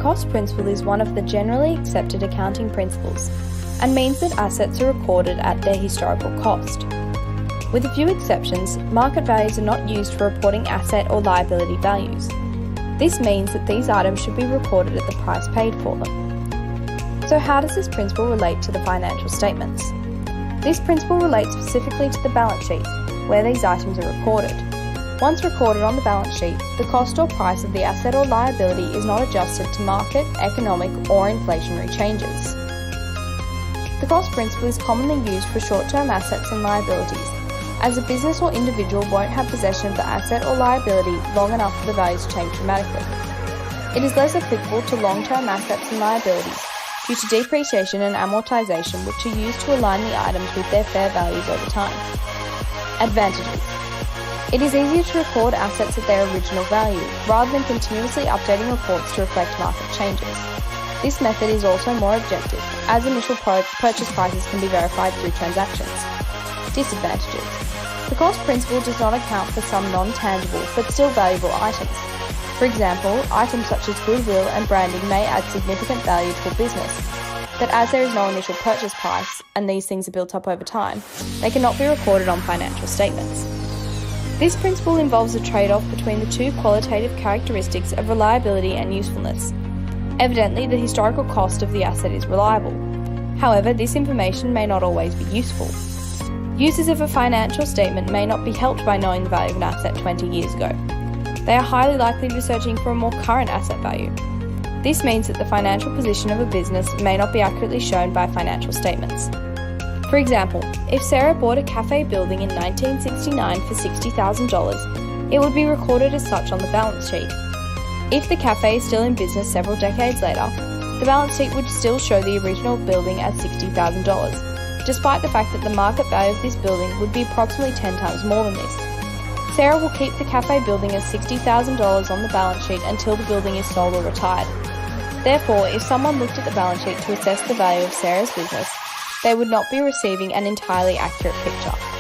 cost principle is one of the generally accepted accounting principles and means that assets are recorded at their historical cost. With a few exceptions, market values are not used for reporting asset or liability values. This means that these items should be recorded at the price paid for them. So how does this principle relate to the financial statements? This principle relates specifically to the balance sheet, where these items are recorded. Once recorded on the balance sheet, the cost or price of the asset or liability is not adjusted to market, economic, or inflationary changes. The cost principle is commonly used for short-term assets and liabilities, as a business or individual won't have possession of the asset or liability long enough for the values to change dramatically. It is less applicable to long-term assets and liabilities due to depreciation and amortization, which are used to align the items with their fair values over time. Advantages. It is easier to record assets at their original value, rather than continuously updating reports to reflect market changes. This method is also more objective, as initial purchase prices can be verified through transactions. Disadvantages. The cost principle does not account for some non-tangible but still valuable items. For example, items such as goodwill and branding may add significant value to a business, but as there is no initial purchase price, and these things are built up over time, they cannot be recorded on financial statements. This principle involves a trade-off between the two qualitative characteristics of reliability and usefulness. Evidently, the historical cost of the asset is reliable. However, this information may not always be useful. Users of a financial statement may not be helped by knowing the value of an asset 20 years ago. They are highly likely to be searching for a more current asset value. This means that the financial position of a business may not be accurately shown by financial statements. For example, if Sarah bought a cafe building in 1969 for $60,000, it would be recorded as such on the balance sheet. If the cafe is still in business several decades later, the balance sheet would still show the original building as $60,000, despite the fact that the market value of this building would be approximately 10 times more than this. Sarah will keep the cafe building as $60,000 on the balance sheet until the building is sold or retired. Therefore, if someone looked at the balance sheet to assess the value of Sarah's business, they would not be receiving an entirely accurate picture.